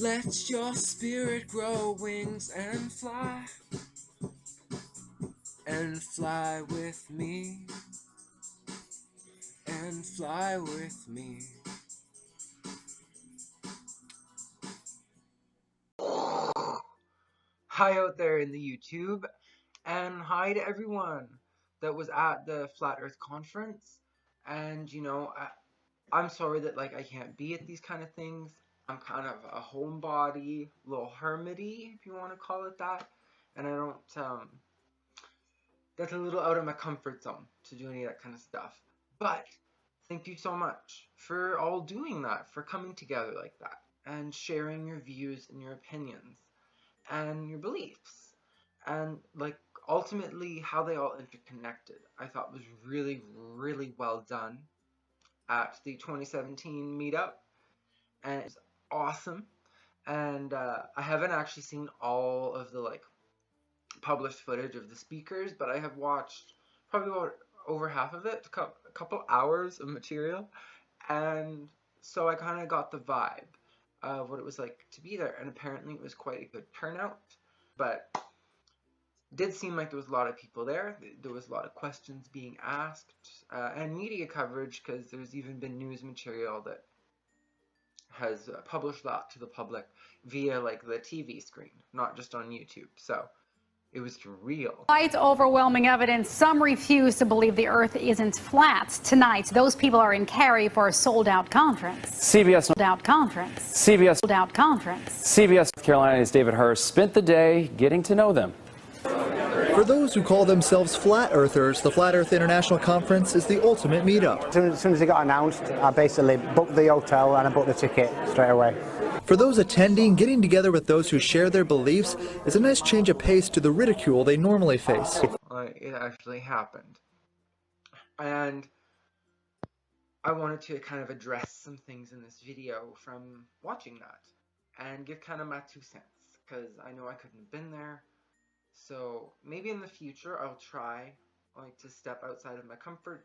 Let your spirit grow wings and fly with me, and fly with me. Hi out there in the YouTube, and hi to everyone that was at the Flat Earth conference. And you know, I'm sorry that like I can't be at these kind of things. I'm kind of a homebody, little hermity, if you want to call it that, and I don't that's a little out of my comfort zone to do any of that kind of stuff. But thank you so much for all doing that, for coming together like that and sharing your views and your opinions and your beliefs, and like ultimately how they all interconnected. I thought was really, really well done at the 2017 meetup, and it was awesome. And I haven't actually seen all of the like published footage of the speakers, but I have watched probably about over half of it, a couple hours of material, and so I kind of got the vibe of what it was like to be there, and apparently it was quite a good turnout, but it did seem like there was a lot of people there. There was a lot of questions being asked, and media coverage, because there's even been news material that has published that to the public via like the TV screen, not just on YouTube. So it was real. Despite overwhelming evidence, some refuse to believe the Earth isn't flat. Tonight, those people are in Cary for a sold-out conference. CBS North Carolina's David Hurst spent the day getting to know them. For those who call themselves flat earthers, the Flat Earth International Conference is the ultimate meetup. As soon as it got announced, I basically booked the hotel and I booked the ticket straight away. For those attending, getting together with those who share their beliefs is a nice change of pace to the ridicule they normally face. It actually happened. And I wanted to kind of address some things in this video from watching that and give kind of my 2 cents, because I know I couldn't have been there. So maybe in the future I'll try like to step outside of my comfort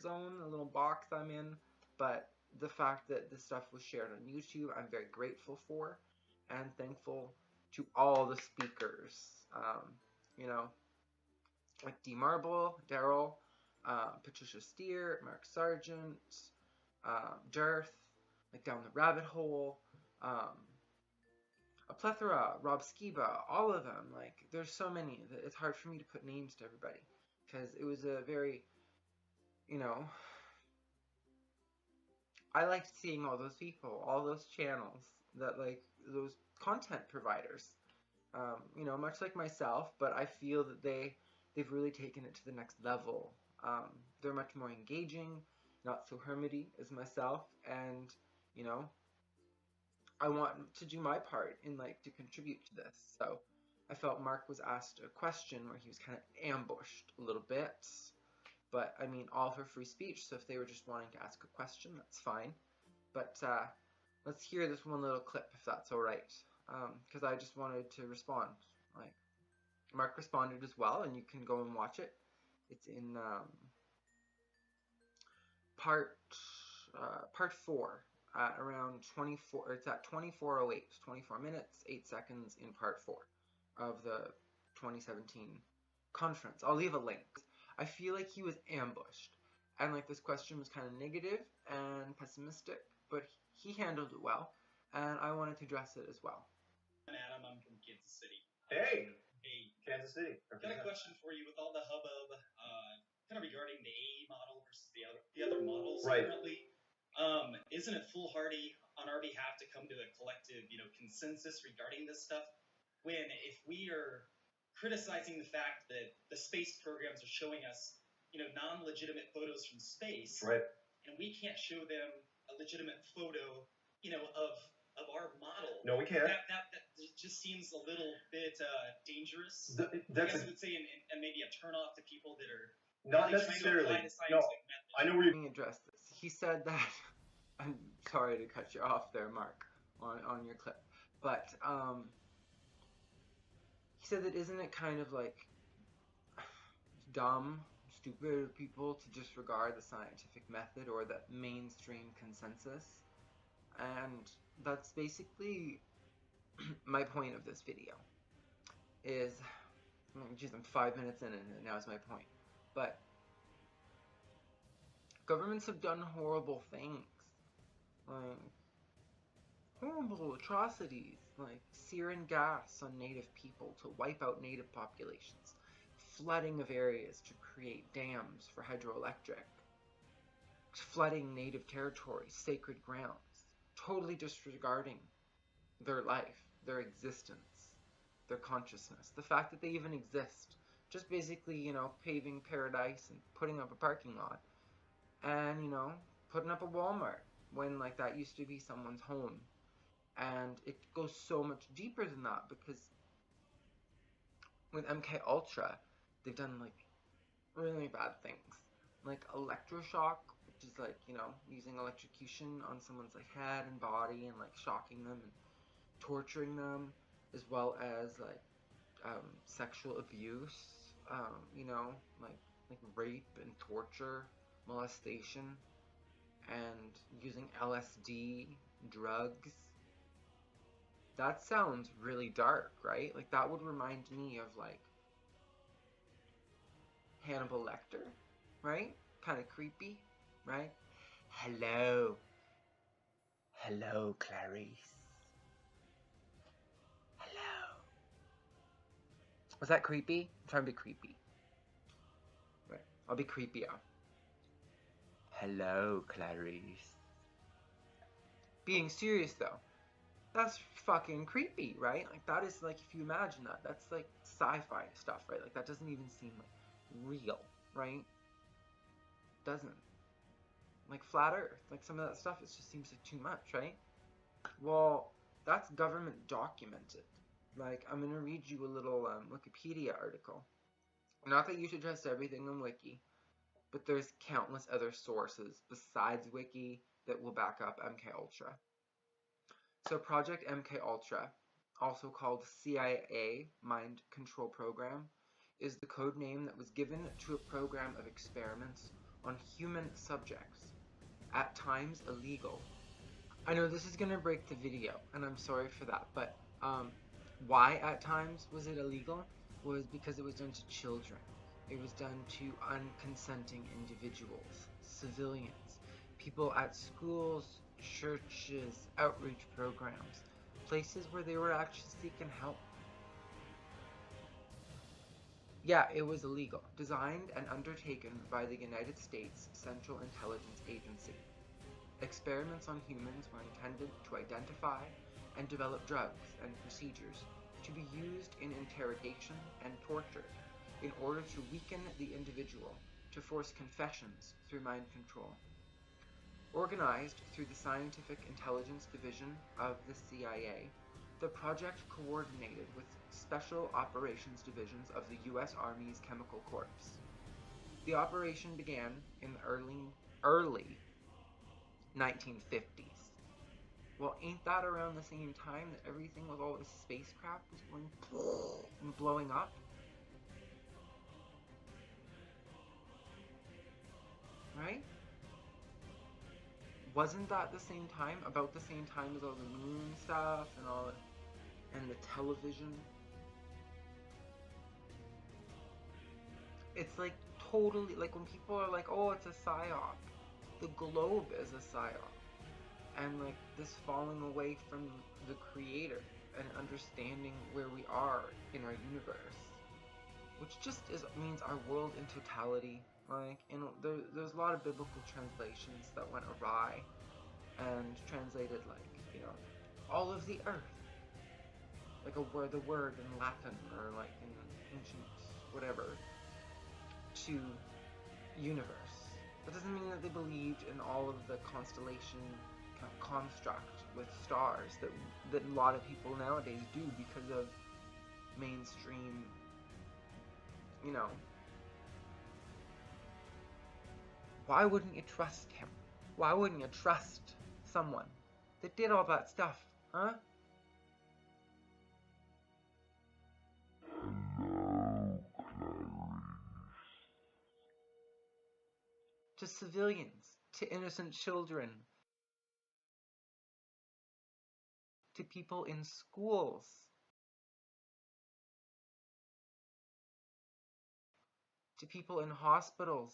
zone, a little box I'm in. But the fact that this stuff was shared on YouTube, I'm very grateful for, and thankful to all the speakers. You know, like D. Marble, Daryl, Patricia Steer, Mark Sargent, Dearth, like Down the Rabbit Hole, a plethora, Rob Skiba, all of them. Like, there's so many that it's hard for me to put names to everybody, because it was a very, you know, I liked seeing all those people, all those channels, that like those content providers, you know, much like myself, but I feel that they've really taken it to the next level. They're much more engaging, not so hermity as myself, and you know, I want to do my part in like to contribute to this. So I felt Mark was asked a question where he was kind of ambushed a little bit, but I mean, all for free speech, so if they were just wanting to ask a question, that's fine. But let's hear this one little clip, if that's alright, because I just wanted to respond. Like, Mark responded as well, and you can go and watch it. It's in part 4, around 24, it's at 24:08, 24 minutes, 8 seconds in part 4 of the 2017 conference. I'll leave a link. I feel like he was ambushed, and like this question was kind of negative and pessimistic, but he handled it well, and I wanted to address it as well. I'm Adam, I'm from Kansas City. Hey, Kansas City. Got a question for you with all the hubbub kind of regarding the A model versus the other models currently. Isn't it foolhardy on our behalf to come to a collective, you know, consensus regarding this stuff, when if we are criticizing the fact that the space programs are showing us, you know, non-legitimate photos from space, Right. and we can't show them a legitimate photo, you know, of our model? No, we can't. That just seems a little bit dangerous. That's I guess I would say, and maybe a turnoff to people that are not really trying to necessarily. apply the scientific method. I know where you address this. He said that. I'm sorry to cut you off there, Mark, on your clip, but he said that isn't it kind of like dumb, stupid of people to disregard the scientific method or the mainstream consensus? And that's basically my point of this video. Geez, I'm 5 minutes in and now's my point. But governments have done horrible things. Like, horrible atrocities, like sarin gas on native people to wipe out native populations, flooding of areas to create dams for hydroelectric, flooding native territories, sacred grounds, totally disregarding their life, their existence, their consciousness, the fact that they even exist. Just basically, paving paradise and putting up a parking lot and, putting up a Walmart when, like, that used to be someone's home. And it goes so much deeper than that because with MK Ultra, they've done, like, really bad things. Like electroshock, which is like, using electrocution on someone's like head and body and like shocking them and torturing them, as well as like sexual abuse, like rape and torture, molestation, and using LSD, drugs. That sounds really dark, right? Like that would remind me of like Hannibal Lecter, right? Kind of creepy, right? Hello. Hello, Clarice. Hello. Was that creepy? I'm trying to be creepy. Right. I'll be creepier. Hello, Clarice. Being serious though, that's fucking creepy, right? Like that is like, if you imagine that, that's like sci-fi stuff, right? Like that doesn't even seem like real, right? Doesn't. Like flat earth, like some of that stuff, it just seems like too much, right? Well, that's government documented. Like, I'm gonna read you a little Wikipedia article. Not that you should trust everything on Wiki, but there's countless other sources besides Wiki that will back up MK Ultra. So Project MK Ultra, also called CIA Mind Control Program, is the code name that was given to a program of experiments on human subjects, at times illegal. I know this is going to break the video, and I'm sorry for that, but why at times was it illegal? Was because it was done to children. It was done to unconsenting individuals, civilians, people at schools, churches, outreach programs, places where they were actually seeking help. Yeah, it was illegal. Designed and undertaken by the United States Central Intelligence Agency. Experiments on humans were intended to identify and develop drugs and procedures to be used in interrogation and torture in order to weaken the individual to force confessions through mind control. Organized through the Scientific Intelligence Division of the CIA, the project coordinated with Special Operations Divisions of the U.S. Army's Chemical Corps. The operation began in the early 1950s. Well, ain't that around the same time that everything with all this spacecraft was going and blowing up? Right? Wasn't that the same time? About the same time as all the moon stuff and all, and the television? It's like totally, like when people are like, oh, it's a psyop. The globe is a psyop. And like this falling away from the creator and understanding where we are in our universe, which just means our world in totality. Like, there's a lot of biblical translations that went awry and translated like, all of the earth, like the word in Latin or like in ancient whatever, to universe. That doesn't mean that they believed in all of the constellation kind of construct with stars that a lot of people nowadays do because of mainstream, Why wouldn't you trust him? Why wouldn't you trust someone that did all that stuff, huh? To civilians, to innocent children, to people in schools, to people in hospitals,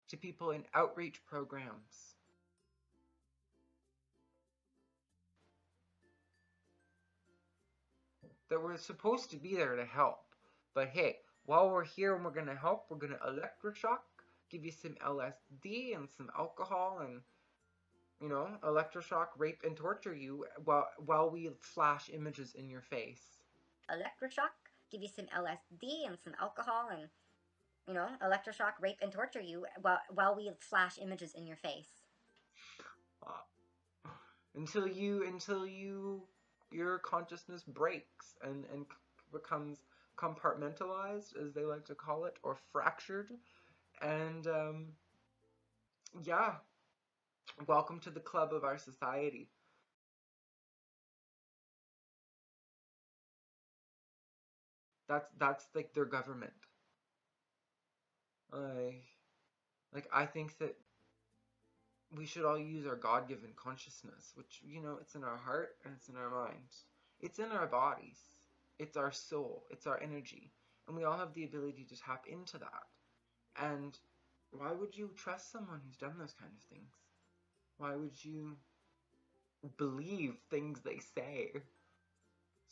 to people in outreach programs. That we're supposed to be there to help. But hey, while we're here and we're going to help, we're going to electroshock, give you some LSD and some alcohol and, you know, electroshock, rape, and torture you while we flash images in your face. Electroshock, give you some LSD and some alcohol and, you know, electroshock, rape, and torture you while we flash images in your face. Until your consciousness breaks and becomes compartmentalized, as they like to call it, or fractured. And yeah, welcome to the club of our society. That's like their government. I think that we should all use our God-given consciousness, which, you know, it's in our heart and it's in our mind. It's in our bodies. It's our soul. It's our energy. And we all have the ability to tap into that. And why would you trust someone who's done those kind of things? Why would you believe things they say?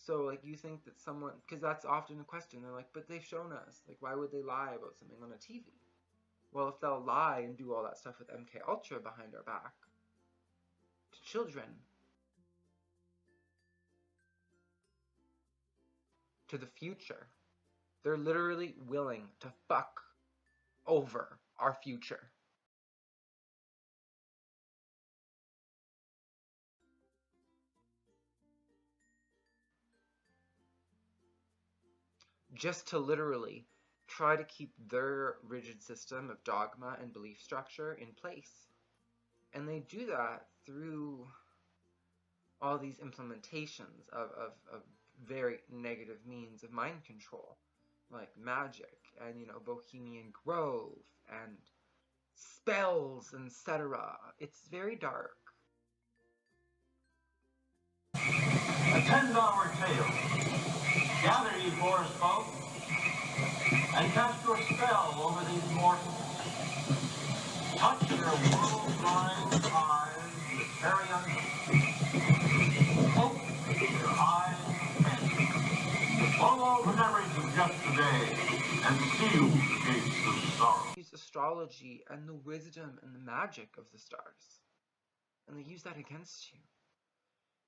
So, like, you think that someone, because that's often a question, they're like, but they've shown us. Like, why would they lie about something on a TV? Well, if they'll lie and do all that stuff with MK Ultra behind our back to children, to the future, they're literally willing to fuck over our future. Just to literally try to keep their rigid system of dogma and belief structure in place. And they do that through all these implementations of very negative means of mind control, like magic and, you know, Bohemian Grove and spells, etc. It's very dark. A 10-hour tale. Gather ye forest folk, and cast your spell over these mortals. Touch their world-blind eyes with fairy unknown. Open their eyes and follow the memories of yesterday and seal the gates of sorrow. Use astrology and the wisdom and the magic of the stars, and they use that against you.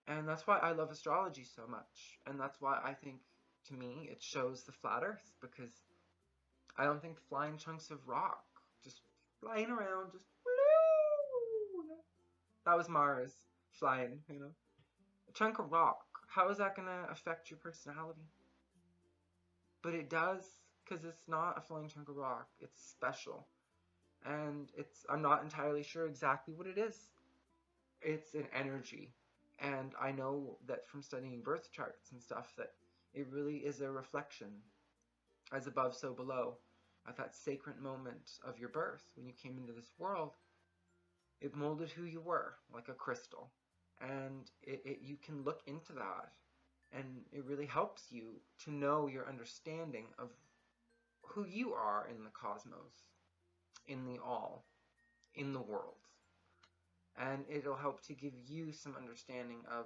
And that's why I love astrology so much, and that's why I think, to me, it shows the flat earth, because I don't think flying chunks of rock just flying around, just that was Mars flying, you know. A chunk of rock, how is that gonna affect your personality? But it does, because it's not a flying chunk of rock, it's special. And I'm not entirely sure exactly what it is. It's an energy. And I know that from studying birth charts and stuff that it really is a reflection, as above so below, at that sacred moment of your birth when you came into this world. It molded who you were, like a crystal. And you can look into that, and it really helps you to know your understanding of who you are in the cosmos, in the all, in the world. And it'll help to give you some understanding of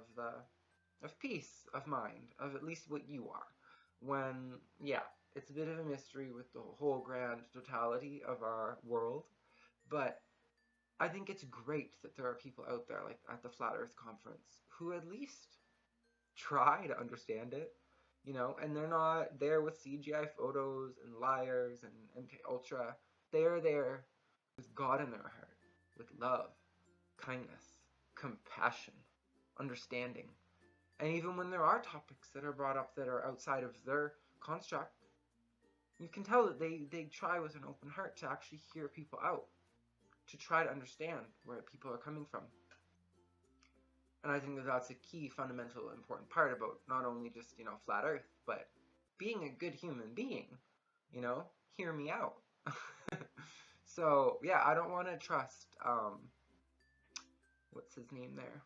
peace of mind, of at least what you are. When, yeah, it's a bit of a mystery with the whole grand totality of our world, but I think it's great that there are people out there, like at the Flat Earth Conference, who at least try to understand it, you know, and they're not there with CGI photos and liars and MK Ultra. They are there with God in their heart, with love, kindness, compassion, understanding. And even when there are topics that are brought up that are outside of their construct, you can tell that they try with an open heart to actually hear people out, to try to understand where people are coming from. And I think that that's a key, fundamental, important part about not only just, you know, flat earth, but being a good human being, you know, hear me out. So, yeah, I don't want to trust what's his name there.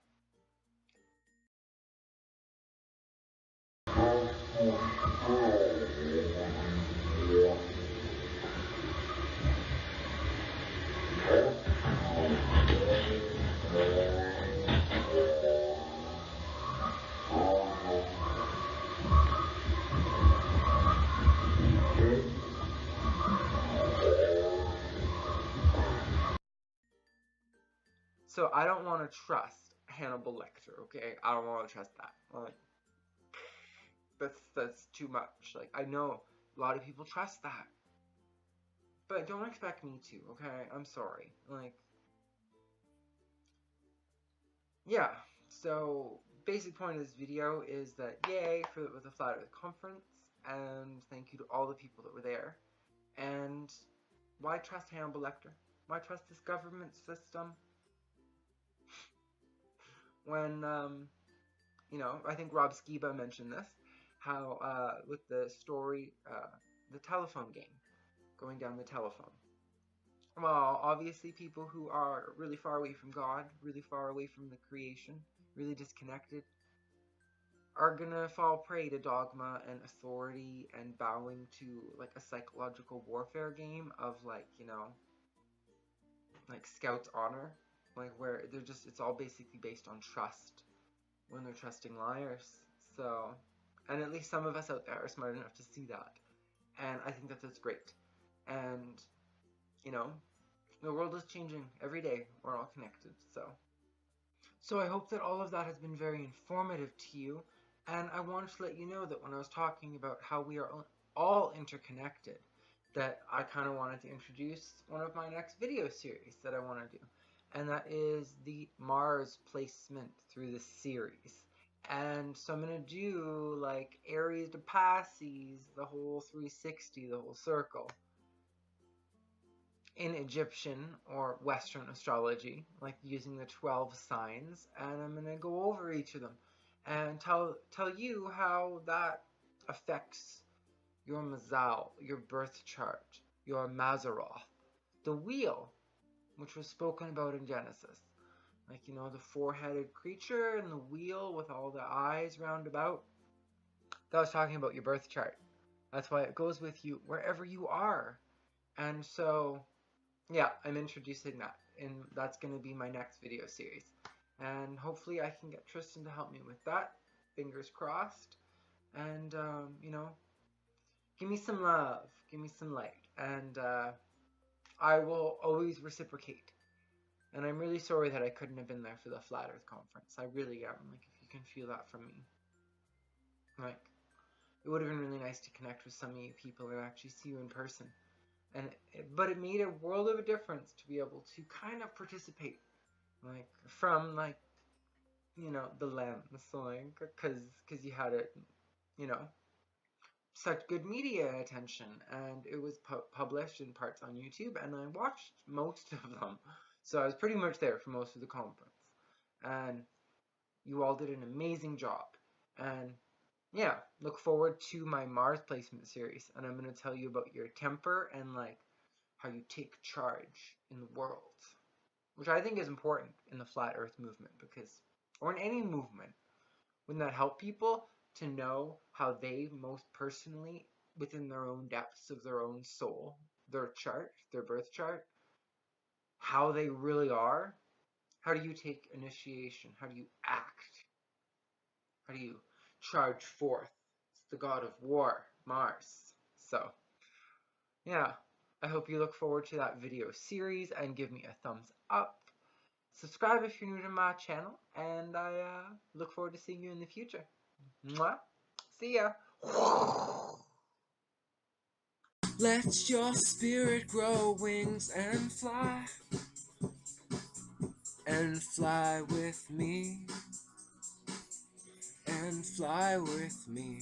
So I don't want to trust Hannibal Lecter, okay? I don't want to trust that. Like, that's too much. Like, I know a lot of people trust that, but don't expect me to, okay? I'm sorry. Like, yeah. So basic point of this video is that yay for the Flat Earth Conference, and thank you to all the people that were there. And why trust Hannibal Lecter? Why trust this government system? When you know, I think Rob Skiba mentioned this, how with the story, the telephone game, going down the telephone. Well, obviously people who are really far away from God, really far away from the creation, really disconnected, are gonna fall prey to dogma and authority and bowing to like a psychological warfare game of like, you know, like Scout's Honor, like where they're just, it's all basically based on trust when they're trusting liars. So, and at least some of us out there are smart enough to see that. And I think that that's great. And, you know, the world is changing every day. We're all connected. So I hope that all of that has been very informative to you. And I wanted to let you know that when I was talking about how we are all interconnected, that I kind of wanted to introduce one of my next video series that I want to do. And that is the Mars placement through the series. And so I'm going to do like Aries to Pisces, the whole 360, the whole circle, in Egyptian or Western astrology, like using the 12 signs, and I'm going to go over each of them and tell you how that affects your Mazal, your birth chart, your Mazaroth, the wheel, which was spoken about in Genesis. Like, you know, the four-headed creature and the wheel with all the eyes round about. That was talking about your birth chart. That's why it goes with you wherever you are. And so, yeah, I'm introducing that. And that's going to be my next video series. And hopefully I can get Tristan to help me with that. Fingers crossed. And, you know, give me some love. Give me some light. And I will always reciprocate. And I'm really sorry that I couldn't have been there for the Flat Earth Conference. I really am. Like, if you can feel that from me. Like, it would have been really nice to connect with some of you people and actually see you in person. But it made a world of a difference to be able to kind of participate. Like, from, like, you know, the lens. So, like, because you had it, you know, such good media attention. And it was published in parts on YouTube. And I watched most of them. So I was pretty much there for most of the conference. And you all did an amazing job. And yeah, look forward to my Mars placement series. And I'm going to tell you about your temper and like how you take charge in the world. Which I think is important in the Flat Earth movement because, or in any movement, wouldn't that help people to know how they most personally, within their own depths of their own soul, their chart, their birth chart, how they really are? How do you take initiation? How do you act? How do you charge forth? It's the god of war, Mars. So, yeah, I hope you look forward to that video series and give me a thumbs up. Subscribe if you're new to my channel, and I look forward to seeing you in the future. Mwah. See ya. Let your spirit grow wings and fly with me, and fly with me.